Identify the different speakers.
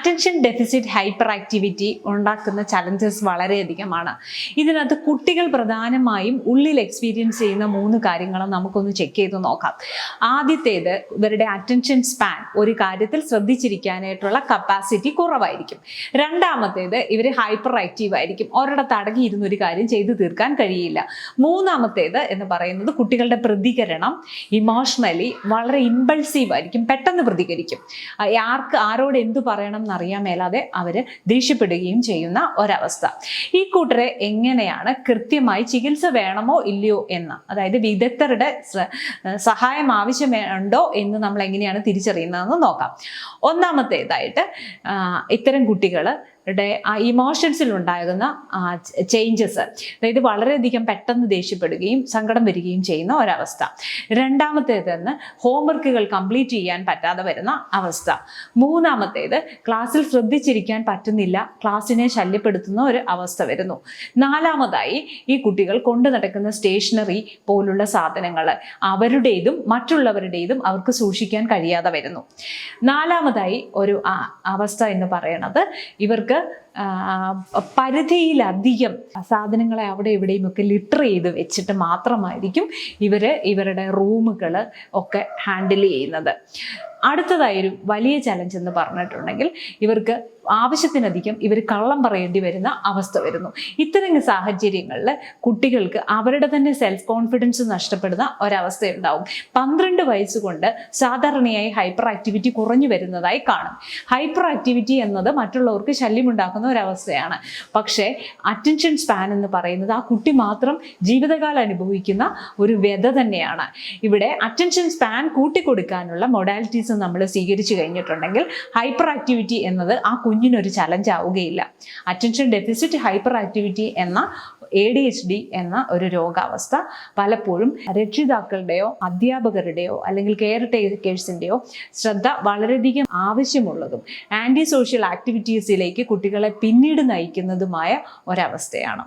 Speaker 1: Attention deficit hyper activity ഉണ്ടാക്കുന്ന challenges വളരെയധികമാണ്. ഇതിനകത്ത് കുട്ടികൾ പ്രധാനമായും ഉള്ളിൽ എക്സ്പീരിയൻസ് ചെയ്യുന്ന 3 കാര്യങ്ങളും നമുക്കൊന്ന് ചെക്ക് ചെയ്ത് നോക്കാം. ആദ്യത്തേത്, ഇവരുടെ അറ്റൻഷൻ സ്പാൻ, ഒരു കാര്യത്തിൽ ശ്രദ്ധിച്ചിരിക്കാനായിട്ടുള്ള കപ്പാസിറ്റി കുറവായിരിക്കും. രണ്ടാമത്തേത്, ഇവർ ഹൈപ്പർ ആക്റ്റീവ് ആയിരിക്കും, ഒരിടത്ത് അടങ്ങിയിരുന്ന ഒരു കാര്യം ചെയ്തു തീർക്കാൻ കഴിയില്ല. മൂന്നാമത്തേത് എന്ന് പറയുന്നത് കുട്ടികളുടെ പ്രതികരണം ഇമോഷണലി വളരെ ഇമ്പൾസീവ് ആയിരിക്കും, പെട്ടെന്ന് പ്രതികരിക്കും. ആരോട് എന്തു പറയണം എന്നറിയാൻ മേലാതെ അവർ ദേഷ്യപ്പെടുകയും ചെയ്യുന്ന ഒരവസ്ഥ. ഈ കൂട്ടരെ എങ്ങനെയാണ് കൃത്യമായി ചികിത്സ വേണമോ ഇല്ലയോ എന്ന്, അതായത് വിദഗ്ധരുടെ സഹായം ആവശ്യമുണ്ടോ എന്ന് നമ്മൾ എങ്ങനെയാണ് തിരിച്ചറിയുന്നതെന്ന് നോക്കാം. ഒന്നാമത്തേതായിട്ട്, ഇത്തരം കുട്ടികൾ ആ ഇമോഷൻസിൽ ഉണ്ടാകുന്ന ചേഞ്ചസ്, അതായത് വളരെയധികം പെട്ടെന്ന് ദേഷ്യപ്പെടുകയും സങ്കടം വരികയും ചെയ്യുന്ന ഒരവസ്ഥ. രണ്ടാമത്തേതെന്ന്, ഹോംവർക്കുകൾ കംപ്ലീറ്റ് ചെയ്യാൻ പറ്റാതെ വരുന്ന അവസ്ഥ. മൂന്നാമത്തേത്, ക്ലാസ്സിൽ ശ്രദ്ധിച്ചിരിക്കാൻ പറ്റുന്നില്ല, ക്ലാസ്സിനെ ശല്യപ്പെടുത്തുന്ന ഒരു അവസ്ഥ വരുന്നു. നാലാമതായി, ഈ കുട്ടികൾ കൊണ്ടു നടക്കുന്ന സ്റ്റേഷനറി പോലുള്ള സാധനങ്ങൾ അവരുടേതും മറ്റുള്ളവരുടേതും അവർക്ക് സൂക്ഷിക്കാൻ കഴിയാതെ വരുന്നു. നാലാമതായി ഒരു അവസ്ഥ എന്ന് പറയുന്നത്, ഇവർക്ക് പരിധിയിലധികം സാധനങ്ങളെ അവിടെ ഇവിടെയും ഒക്കെ ലിറ്റർ ചെയ്ത് വെച്ചിട്ട് മാത്രമായിരിക്കും ഇവരുടെ റൂമുകൾ ഒക്കെ ഹാൻഡിൽ ചെയ്യുന്നത്. അടുത്തതായൊരു വലിയ ചലഞ്ച് എന്ന് പറഞ്ഞിട്ടുണ്ടെങ്കിൽ, ഇവർക്ക് ആവശ്യത്തിനധികം ഇവർ കള്ളം പറയേണ്ടി വരുന്ന അവസ്ഥ വരുന്നു. ഇത്തരം സാഹചര്യങ്ങളിൽ കുട്ടികൾക്ക് അവരുടെ തന്നെ സെൽഫ് കോൺഫിഡൻസ് നഷ്ടപ്പെടുന്ന ഒരവസ്ഥയുണ്ടാവും. 12 വയസ്സുകൊണ്ട് സാധാരണയായി ഹൈപ്പർ ആക്ടിവിറ്റി കുറഞ്ഞു വരുന്നതായി കാണും. ഹൈപ്പർ ആക്ടിവിറ്റി എന്നത് മറ്റുള്ളവർക്ക് ശല്യമുണ്ടാക്കുന്ന ഒരവസ്ഥയാണ്. പക്ഷേ അറ്റൻഷൻ സ്പാൻ എന്ന് പറയുന്നത് ആ കുട്ടി മാത്രം ജീവിതകാലം അനുഭവിക്കുന്ന ഒരു വ്യത തന്നെയാണ്. ഇവിടെ അറ്റൻഷൻ സ്പാൻ കൂട്ടിക്കൊടുക്കാനുള്ള മൊഡാലിറ്റീസ് നമ്മൾ സ്വീകരിച്ചു കഴിഞ്ഞിട്ടുണ്ടെങ്കിൽ ഹൈപ്പർ ആക്ടിവിറ്റി എന്നത് ആ കുഞ്ഞിനൊരു ചലഞ്ച് ആവുകയില്ല. അറ്റൻഷൻ ഡെഫിസിറ്റ് ഹൈപ്പർ ആക്ടിവിറ്റി എന്ന ADHD എന്ന ഒരു രോഗാവസ്ഥ പലപ്പോഴും രക്ഷിതാക്കളുടെയോ അധ്യാപകരുടെയോ അല്ലെങ്കിൽ കെയർ ടേക്കേഴ്സിൻ്റെയോ ശ്രദ്ധ വളരെയധികം ആവശ്യമുള്ളതും ആൻറ്റി സോഷ്യൽ ആക്ടിവിറ്റീസിലേക്ക് കുട്ടികളെ പിന്നീട് നയിക്കുന്നതുമായ ഒരവസ്ഥയാണ്.